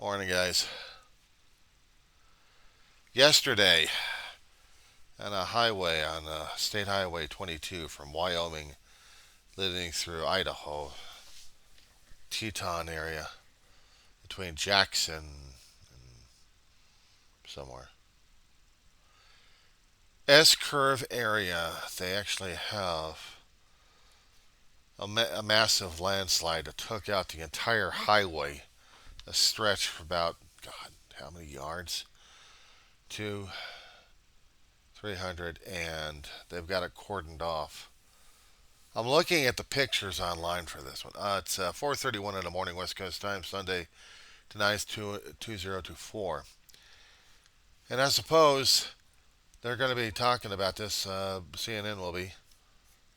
Morning, guys. Yesterday, on a highway, on State Highway 22 from Wyoming, leading through Idaho, Teton area, between Jackson and somewhere. S-curve area, they actually have a massive landslide that took out the entire highway, a stretch for about, God, how many yards? 300, and they've got it cordoned off. I'm looking at the pictures online for this one. It's 4:31 in the morning, West Coast time, Sunday, tonight's 2024. And I suppose they're going to be talking about this. CNN will be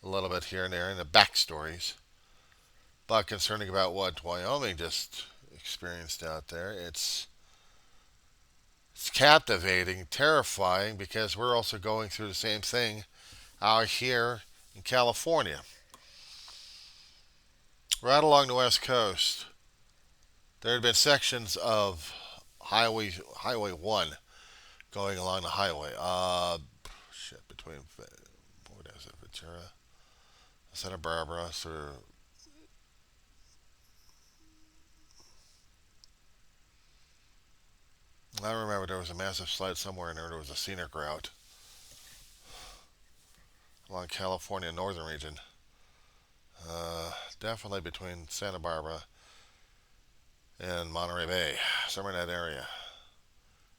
a little bit here and there in the backstories. But concerning about what Wyoming just experienced out there, it's captivating, terrifying, because we're also going through the same thing out here in California. Right along the West Coast, there had been sections of Highway 1 going along the highway. Between, what is it, Ventura, Santa Barbara, I remember there was a massive slide somewhere in there. There was a scenic route along California northern region. Definitely between Santa Barbara and Monterey Bay, somewhere in that area.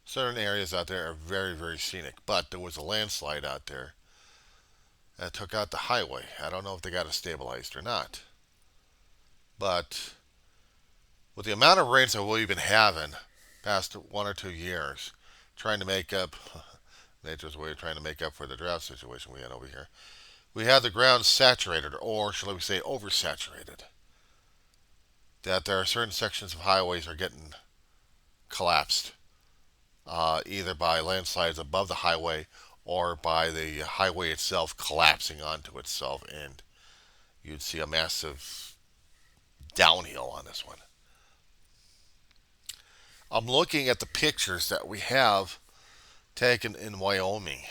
Certain areas out there are very, very scenic, but there was a landslide out there that took out the highway. I don't know if they got it stabilized or not. But with the amount of rains that we've been having past 1 or 2 years, trying to make up, nature's way of trying to make up for the drought situation we had over here, we have the ground saturated, or shall we say oversaturated. That there are certain sections of highways are getting collapsed, either by landslides above the highway or by the highway itself collapsing onto itself, and you'd see a massive downhill on this one. I'm looking at the pictures that we have taken in Wyoming.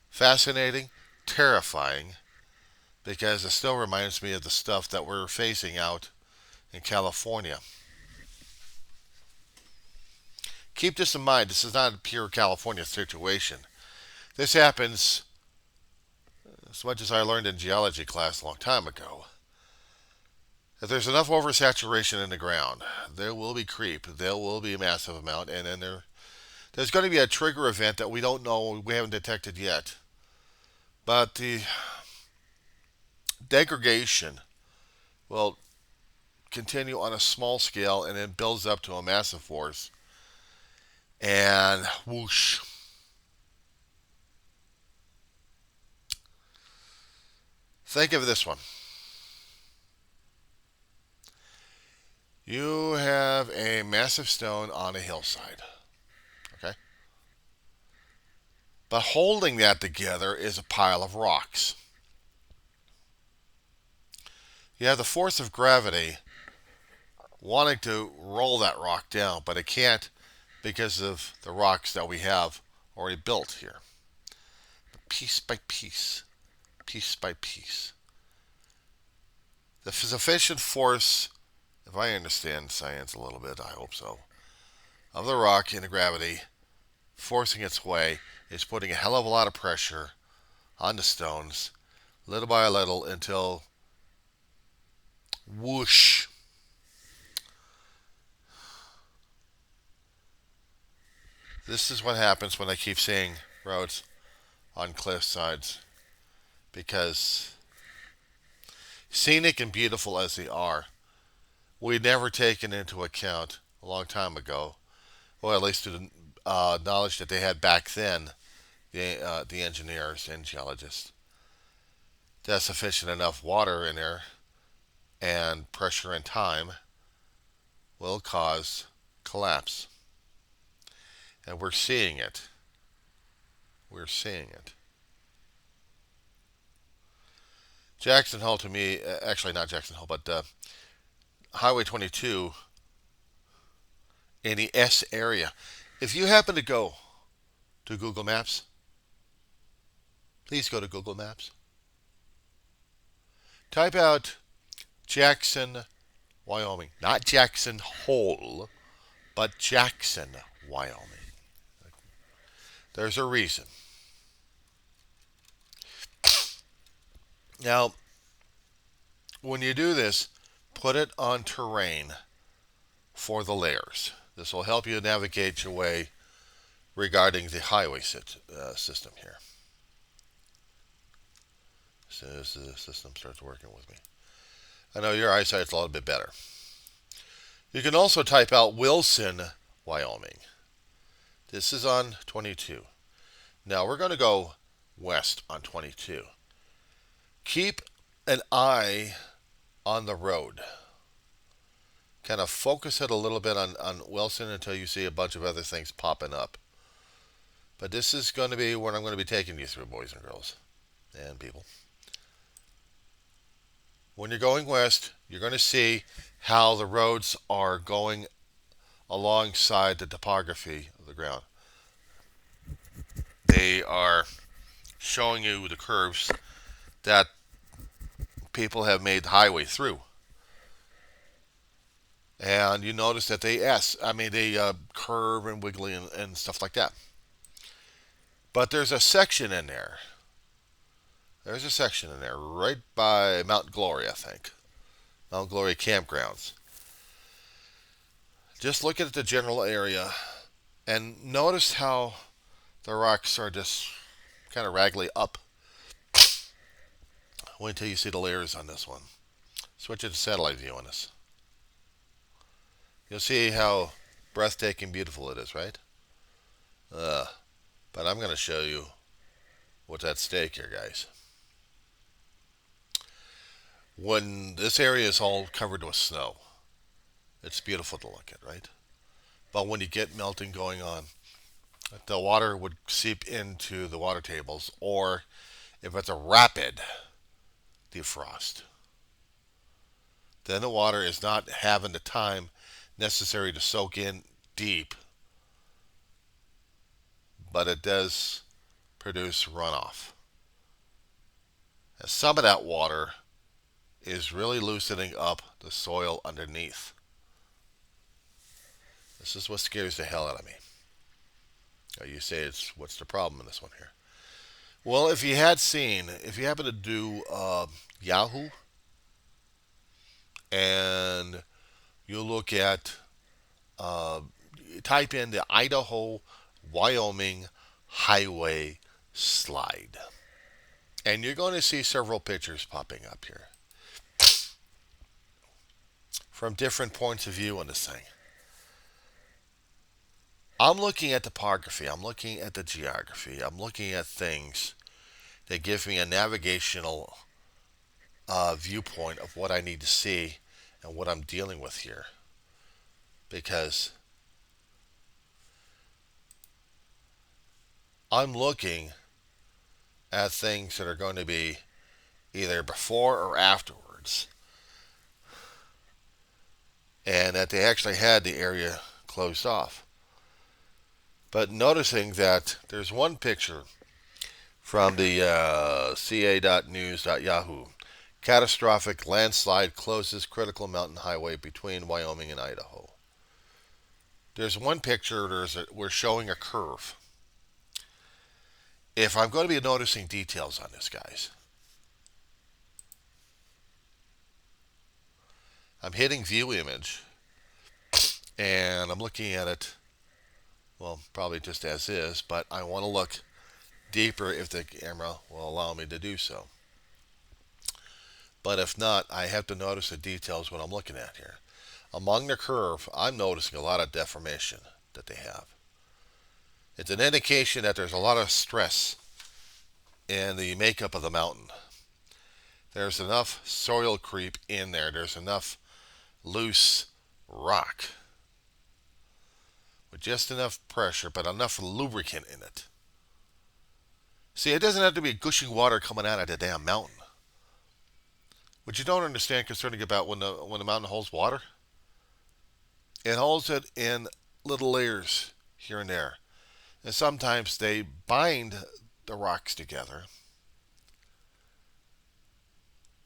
Fascinating, terrifying, because it still reminds me of the stuff that we're facing out in California. Keep this in mind, this is not a pure California situation. This happens, as much as I learned in geology class a long time ago, if there's enough oversaturation in the ground, there will be creep, there will be a massive amount, and then there's going to be a trigger event that we don't know, we haven't detected yet. But the degradation will continue on a small scale and then builds up to a massive force. And whoosh. Think of this one. You have a massive stone on a hillside. Okay? But holding that together is a pile of rocks. You have the force of gravity wanting to roll that rock down, but it can't because of the rocks that we have already built here. Piece by piece, piece by piece. The sufficient force, if I understand science a little bit, I hope so, of the rock in the gravity forcing its way is putting a hell of a lot of pressure on the stones, little by little, until whoosh. This is what happens when I keep seeing roads on cliff sides, because scenic and beautiful as they are, we'd never taken into account a long time ago, or at least to the knowledge that they had back then, the engineers and geologists, that sufficient enough water in there and pressure and time will cause collapse. And we're seeing it. We're seeing it. Jackson Hole, to me, actually not Jackson Hole, but Highway 22 in the S area. If you happen to go to Google Maps, please go to Google Maps. Type out Jackson, Wyoming. Not Jackson Hole, but Jackson, Wyoming. There's a reason. Now, when you do this, put it on terrain for the layers. This will help you navigate your way regarding the highway system here. As soon as the system starts working with me. I know your eyesight's a little bit better. You can also type out Wilson, Wyoming. This is on 22. Now we're going to go west on 22. Keep an eye on the road. Kind of focus it a little bit on Wilson until you see a bunch of other things popping up. But this is going to be what I'm going to be taking you through, boys and girls and people. When you're going west, you're going to see how the roads are going alongside the topography of the ground. They are showing you the curves that people have made the highway through. And you notice that they curve and wiggly and stuff like that. But there's a section in there. There's a section in there right by Mount Glory, I think. Mount Glory Campgrounds. Just look at the general area and notice how the rocks are just kind of raggly up. Wait until you see the layers on this one. Switch it to satellite view on this. You'll see how breathtaking beautiful it is, right? But I'm going to show you what's at stake here, guys. When this area is all covered with snow, it's beautiful to look at, right? But when you get melting going on, the water would seep into the water tables, or if it's a rapid defrost, then the water is not having the time necessary to soak in deep, but it does produce runoff. And some of that water is really loosening up the soil underneath. This is what scares the hell out of me. You say, what's the problem in this one here? Well, if you happen to do Yahoo, and you look at, type in the Idaho, Wyoming highway slide. And you're going to see several pictures popping up here from different points of view on this thing. I'm looking at topography, I'm looking at the geography, I'm looking at things that give me a navigational viewpoint of what I need to see and what I'm dealing with here. Because I'm looking at things that are going to be either before or afterwards, and that they actually had the area closed off. But noticing that there's one picture from the ca.news.yahoo. Catastrophic landslide closes critical mountain highway between Wyoming and Idaho. There's one picture, we're showing a curve. If I'm going to be noticing details on this, guys, I'm hitting view image, and I'm looking at it, well, probably just as is, but I want to look deeper if the camera will allow me to do so. But if not, I have to notice the details what I'm looking at here. Among the curve, I'm noticing a lot of deformation that they have. It's an indication that there's a lot of stress in the makeup of the mountain. There's enough soil creep in there. There's enough loose rock with just enough pressure, but enough lubricant in it. See, it doesn't have to be gushing water coming out of the damn mountain. What you don't understand concerning about when the mountain holds water, it holds it in little layers here and there. And sometimes they bind the rocks together.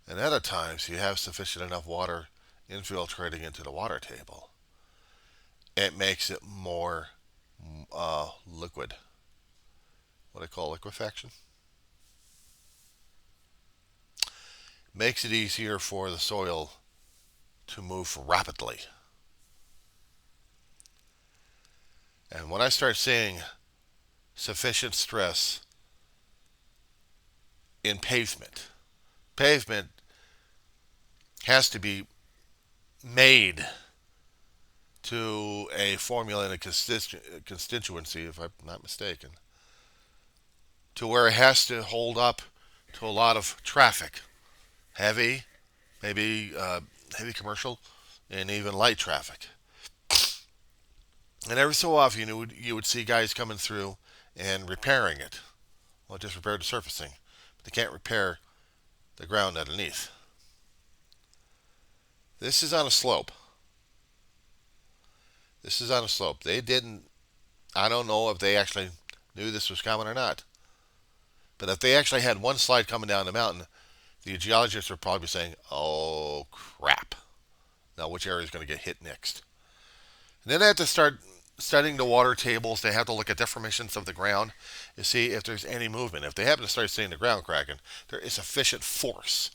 And other times you have sufficient enough water infiltrating into the water table. It makes it more liquid. What I call liquefaction. Makes it easier for the soil to move rapidly. And when I start seeing sufficient stress in pavement, pavement has to be made to a formula and a constituency, if I'm not mistaken, to where it has to hold up to a lot of traffic, heavy, maybe heavy commercial, and even light traffic. And every so often you would see guys coming through and repairing it. Well, just repair the surfacing, but they can't repair the ground underneath. This is on a slope. This is on a slope. They didn't, I don't know if they actually knew this was coming or not. But if they actually had one slide coming down the mountain, the geologists would probably be saying, oh crap. Now which area is going to get hit next? And then they have to start studying the water tables. They have to look at deformations of the ground to see if there's any movement. If they happen to start seeing the ground cracking, there is sufficient force.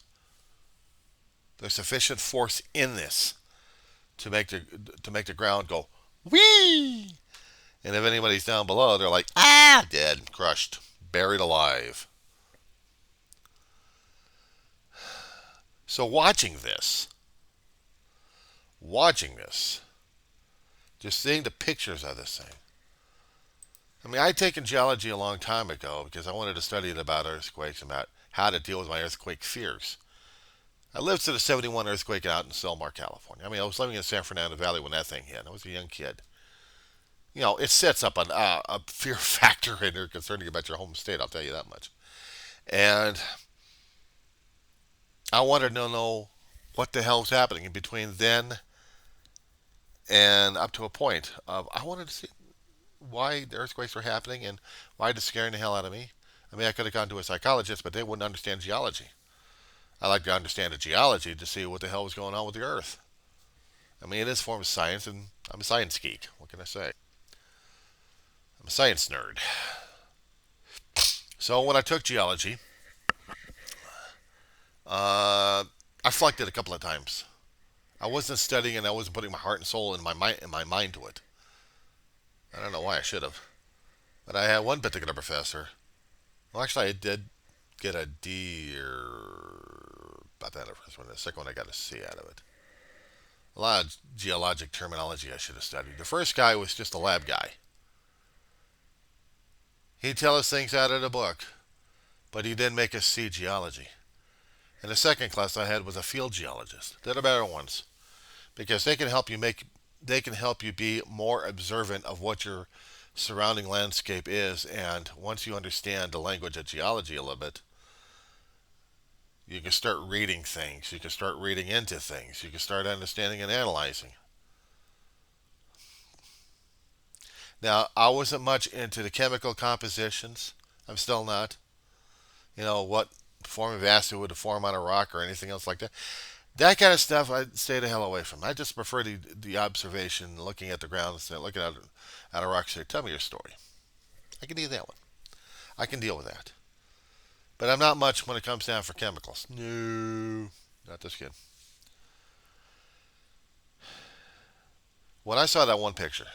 There's sufficient force in this to make the ground go whee. And if anybody's down below, they're like, ah, dead, crushed, buried alive. So watching this, just seeing the pictures of this thing. I mean, I'd taken geology a long time ago because I wanted to study about earthquakes and about how to deal with my earthquake fears. I lived through the 71 earthquake out in Selmar, California. I mean, I was living in San Fernando Valley when that thing hit. I was a young kid. You know, it sets up a fear factor in there concerning about your home state, I'll tell you that much. And I wanted to know what the hell was happening in between then and up to a point of I wanted to see why the earthquakes were happening and why it's scaring the hell out of me. I mean, I could have gone to a psychologist, but they wouldn't understand geology. I like to understand the geology to see what the hell was going on with the Earth. I mean, it is a form of science, and I'm a science geek. What can I say? I'm a science nerd. So when I took geology, I flunked it a couple of times. I wasn't studying, and I wasn't putting my heart and soul in my mind to it. I don't know why I should have, but I had one particular professor. Well, actually, I did get a D or about that first one. The second one, I got a C out of it. A lot of geologic terminology I should have studied. The first guy was just a lab guy. He'd tell us things out of the book, but he didn't make us see geology. And the second class I had was a field geologist. They're the better ones because they can help you be more observant of what your surrounding landscape is, and once you understand the language of geology a little bit, you can start reading things, you can start reading into things, you can start understanding and analyzing. Now, I wasn't much into the chemical compositions. I'm still not. You know, what form of acid would form on a rock or anything else like that. That kind of stuff I'd stay the hell away from. I just prefer the observation, looking at the ground, looking at a rock, say, tell me your story. I can do that one. I can deal with that. But I'm not much when it comes down for chemicals. No, not this kid. When I saw that one picture,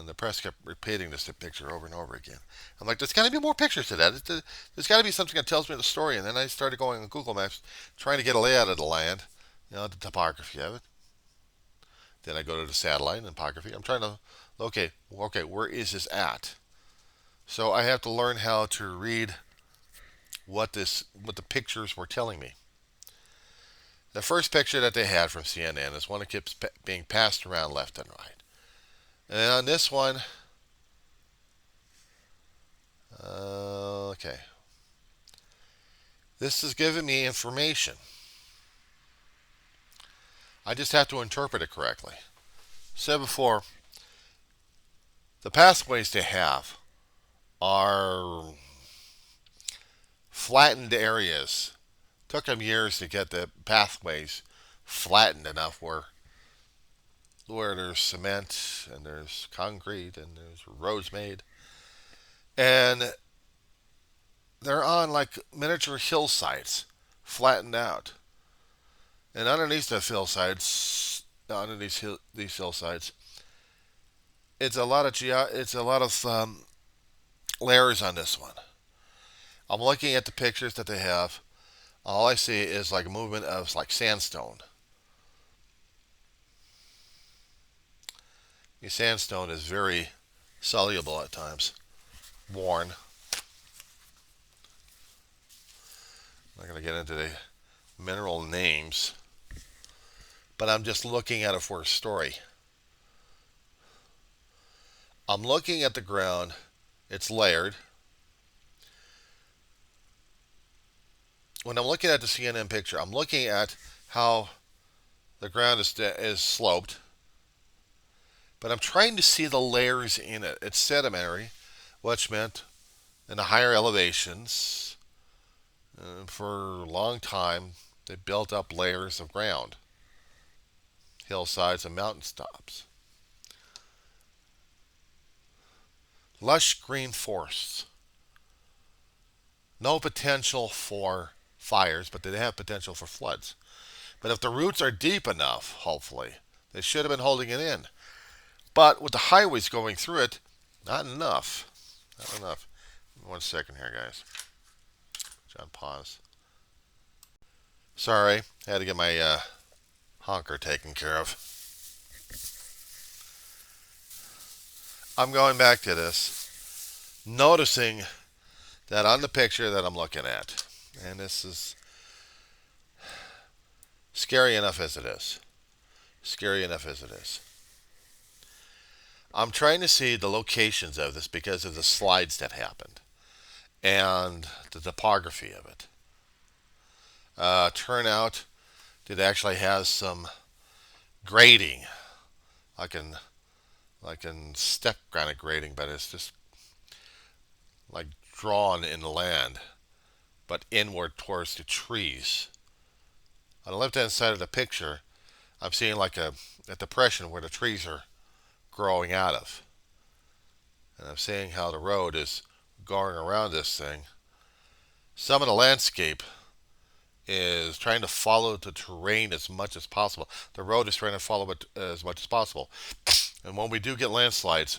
the press kept repeating this picture over and over again. I'm like, there's got to be more pictures to that. There's got to be something that tells me the story. And then I started going on Google Maps, trying to get a layout of the land, you know, the topography of it. Then I go to the satellite and topography. I'm trying to, okay, where is this at? So I have to learn how to read what the pictures were telling me. The first picture that they had from CNN is one that keeps being passed around left and right. And on this one, okay, this is giving me information. I just have to interpret it correctly. said before, the pathways they have are flattened areas. Took them years to get the pathways flattened enough where there's cement and there's concrete and there's roads made. And they're on like miniature hillsides, flattened out. And underneath the hillsides, these hillsides, it's a lot of layers on this one. I'm looking at the pictures that they have. All I see is like a movement of like sandstone. The sandstone is very soluble at times, worn. I'm not going to get into the mineral names, but I'm just looking at it for a story. I'm looking at the ground. It's layered. When I'm looking at the CNN picture, I'm looking at how the ground is sloped, but I'm trying to see the layers in it. It's sedimentary, which meant in the higher elevations, for a long time, they built up layers of ground, hillsides and mountain tops. Lush green forests. No potential for fires, but they have potential for floods. But if the roots are deep enough, hopefully, they should have been holding it in. But with the highways going through it, not enough. Not enough. 1 second here, guys. John, pause. Sorry, I had to get my honker taken care of. I'm going back to this, noticing that on the picture that I'm looking at, and this is scary enough as it is. Scary enough as it is. I'm trying to see the locations of this because of the slides that happened and the topography of it. Turnout, it actually has some grading. I can step kind of grading, but it's just like drawn in the land, but inward towards the trees. On the left-hand side of the picture, I'm seeing like a depression where the trees are growing out of. And I'm seeing how the road is going around this thing. Some of the landscape is trying to follow the terrain as much as possible. The road is trying to follow it as much as possible. And when we do get landslides,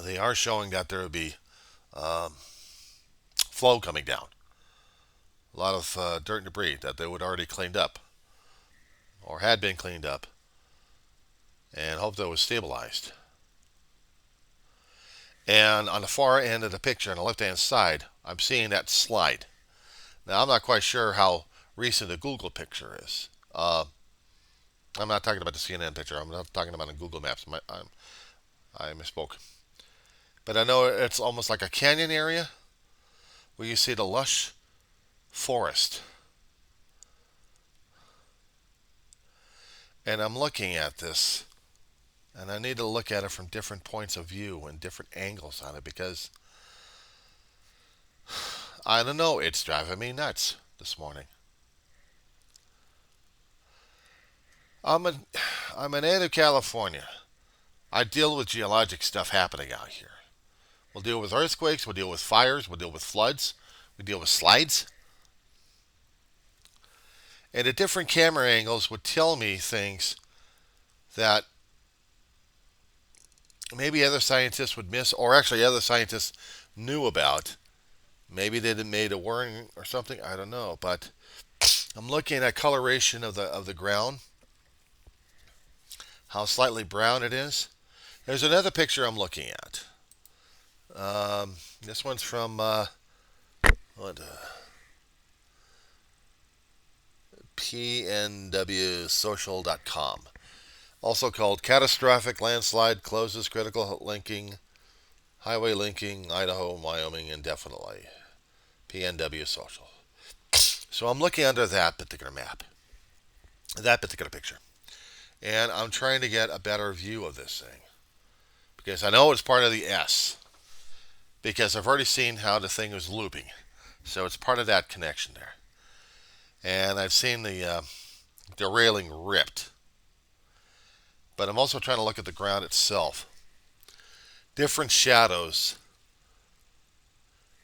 they are showing that there will be flow coming down. A lot of dirt and debris that they would already cleaned up or had been cleaned up, and hope that it was stabilized. And on the far end of the picture, on the left-hand side, I'm seeing that slide. Now, I'm not quite sure how recent the Google picture is. I'm not talking about the CNN picture. I'm not talking about the Google Maps. I misspoke. But I know it's almost like a canyon area where you see the lush forest. And I'm looking at this, and I need to look at it from different points of view and different angles on it because I don't know, it's driving me nuts this morning. I'm a native California. I deal with geologic stuff happening out here. We'll deal with earthquakes, we'll deal with fires, we'll deal with floods, we deal with slides. And the different camera angles would tell me things that maybe other scientists would miss, or actually other scientists knew about. Maybe they didn't made a warning or something. I don't know. But I'm looking at coloration of the ground, how slightly brown it is. There's another picture I'm looking at. This one's from pnwsocial.com. Also called Catastrophic Landslide Closes Critical Linking, Highway Linking, Idaho and Wyoming Indefinitely. PNW Social. So I'm looking under that particular map, that particular picture. And I'm trying to get a better view of this thing because I know it's part of the S because I've already seen how the thing is looping. So it's part of that connection there. And I've seen the railing ripped. But I'm also trying to look at the ground itself. Different shadows.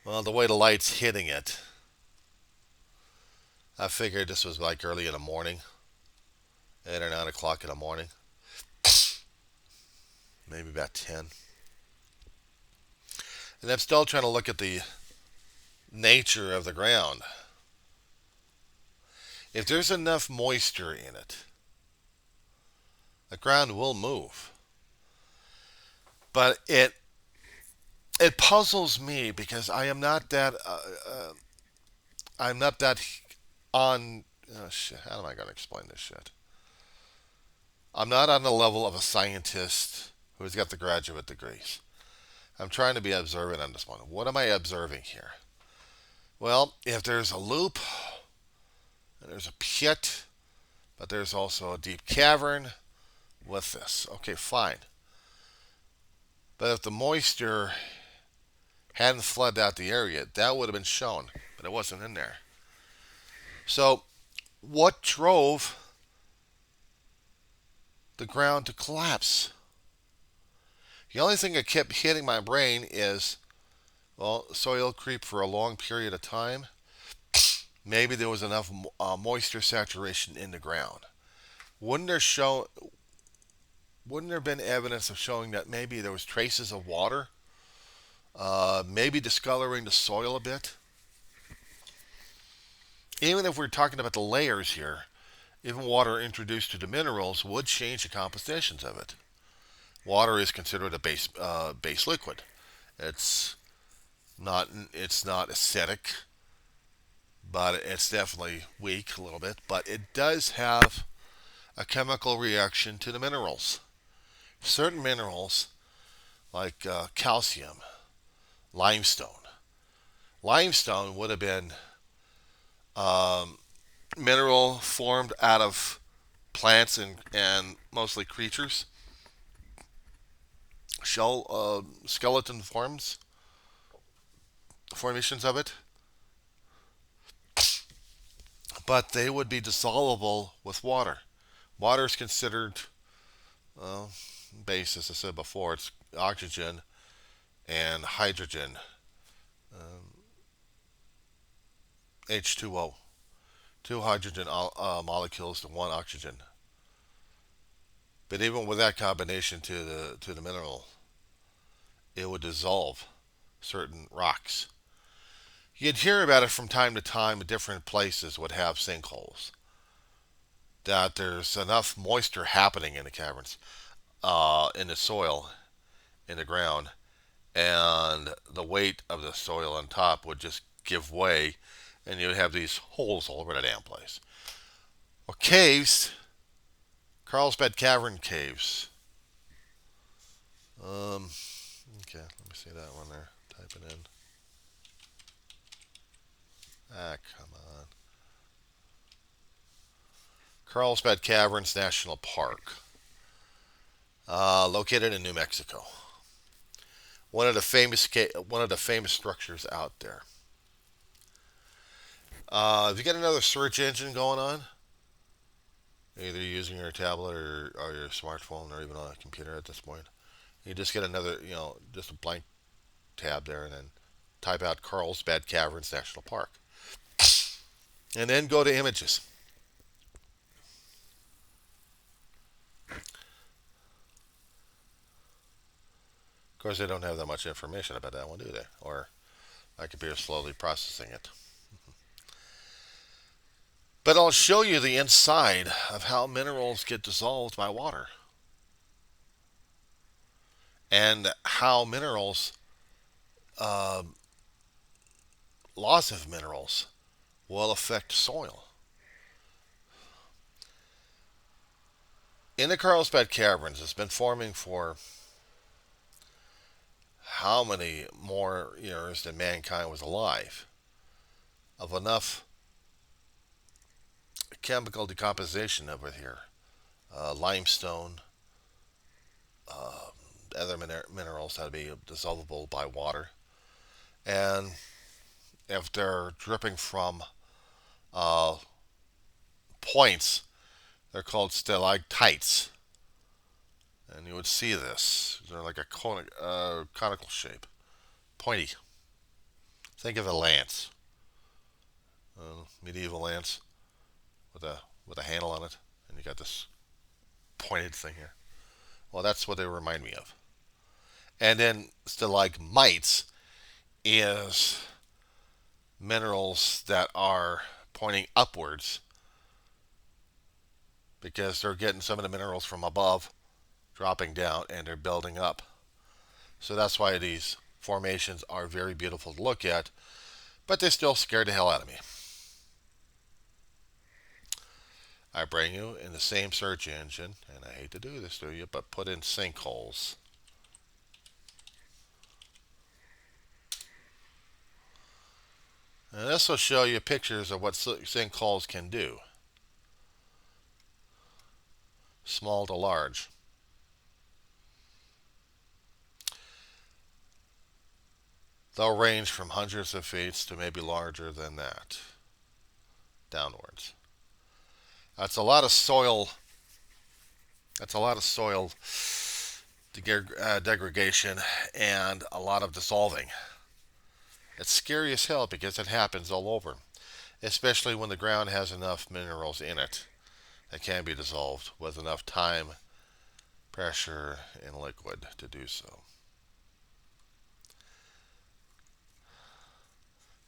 Well, the way the light's hitting it, I figured this was like early in the morning, 8 or 9 o'clock in the morning, maybe about 10. And I'm still trying to look at the nature of the ground. If there's enough moisture in it, the ground will move. But it puzzles me because I'm not that on. Oh shit! How am I going to explain this shit? I'm not on the level of a scientist who's got the graduate degrees. I'm trying to be observant on this one. What am I observing here? Well, if there's a loop, and there's a pit, but there's also a deep cavern with this. Okay, fine. But if the moisture hadn't flooded out the area, that would have been shown, but it wasn't in there. So, what drove the ground to collapse? The only thing that kept hitting my brain is, well, soil creep for a long period of time. Maybe there was enough moisture saturation in the ground. Wouldn't there show? Wouldn't there have been evidence of showing that maybe there was traces of water, maybe discoloring the soil a bit? Even if we're talking about the layers here, even water introduced to the minerals would change the compositions of it. Water is considered a base liquid. It's not acidic, but it's definitely weak a little bit. But it does have a chemical reaction to the minerals. Certain minerals, like calcium, limestone. Limestone would have been mineral formed out of plants and mostly creatures. Skeleton formations of it. But they would be dissolvable with water. Water is considered base, as I said before. It's oxygen and hydrogen, H2O. Two hydrogen molecules to one oxygen. But even with that combination to the mineral, it would dissolve certain rocks. You'd hear about it from time to time. Different places would have sinkholes. That there's enough moisture happening in the caverns, in the soil, in the ground, and the weight of the soil on top would just give way, and you'd have these holes all over the damn place. Well, caves, Carlsbad Cavern caves. Okay, let me see that one there. Type it in. Ah, come on. Carlsbad Caverns National Park, located in New Mexico. One of the famous structures out there. If you got another search engine going on, either using your tablet or your smartphone or even on a computer at this point, you just get another, just a blank tab there and then type out Carlsbad Caverns National Park. And then go to images. Of course, they don't have that much information about that one, do they? Or my computer's slowly processing it. But I'll show you the inside of how minerals get dissolved by water. And how minerals, loss of minerals, will affect soil. In the Carlsbad Caverns, it's been forming for how many more years than mankind was alive, of enough chemical decomposition over here, limestone, other minerals that would be dissolvable by water. And if they're dripping from uh, points, they're called stalactites. And you would see this. They're like a conical shape, pointy. Think of a lance, medieval lance with a handle on it, and you got this pointed thing here. Well, that's what they remind me of. And then stalagmites is minerals that are pointing upwards because they're getting some of the minerals from above, dropping down, and they're building up. So that's why these formations are very beautiful to look at, but they still scared the hell out of me. I bring you in the same search engine, and I hate to do this to you, but put in sinkholes. And this will show you pictures of what sinkholes can do. Small to large. They'll range from hundreds of feet to maybe larger than that, downwards. That's a lot of soil. That's a lot of soil degradation and a lot of dissolving. It's scary as hell because it happens all over, especially when the ground has enough minerals in it that can be dissolved with enough time, pressure, and liquid to do so.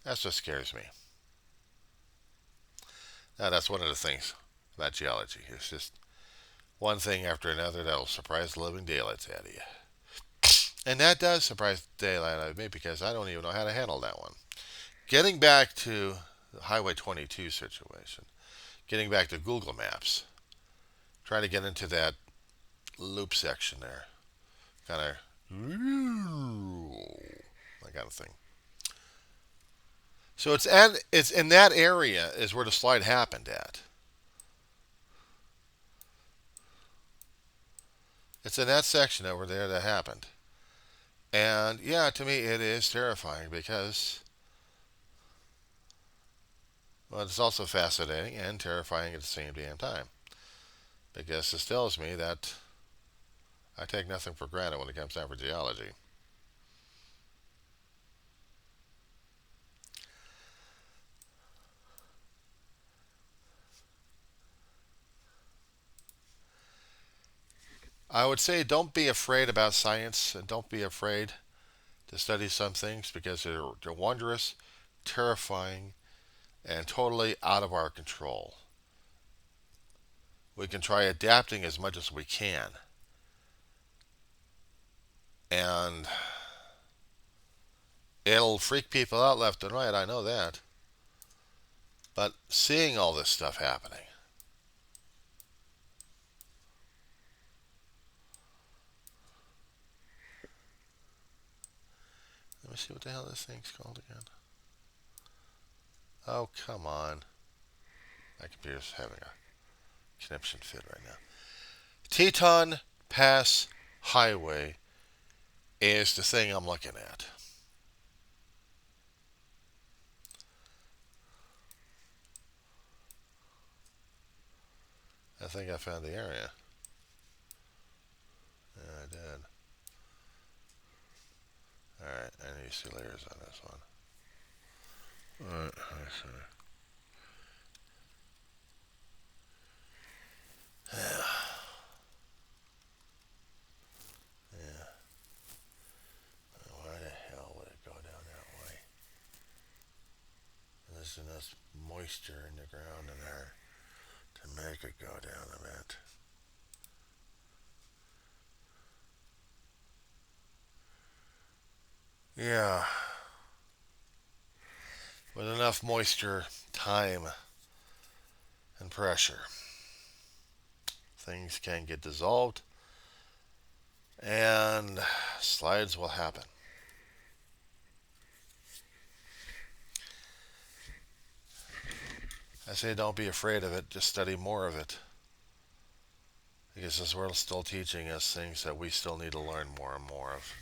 That's what scares me. Now, that's one of the things about geology. It's just one thing after another that'll surprise the living daylights out of you. And that does surprise the daylight out of me because I don't even know how to handle that one. Getting back to the Highway 22 situation, getting back to Google Maps, trying to get into that loop section there, kind of that kind of thing. So it's in that area is where the slide happened at. It's in that section over there that happened. And yeah, to me it is terrifying because, well, it's also fascinating and terrifying at the same damn time. Because this tells me that I take nothing for granted when it comes time for geology. I would say don't be afraid about science and don't be afraid to study some things because they're wondrous, terrifying, and totally out of our control. We can try adapting as much as we can. And it'll freak people out left and right, I know that. But seeing all this stuff happening, let me see what the hell this thing's called again. Oh, come on. My computer's having a conniption fit right now. Teton Pass Highway is the thing I'm looking at. I think I found the area. Yeah, I did. Alright, I need to see layers on this one. Alright, I see. Yeah. Yeah. Why the hell would it go down that way? There's enough moisture in the ground in there to make it go down a bit. Yeah. With enough moisture, time, and pressure, things can get dissolved and slides will happen. I say don't be afraid of it, just study more of it. because this world's still teaching us things that we still need to learn more and more of.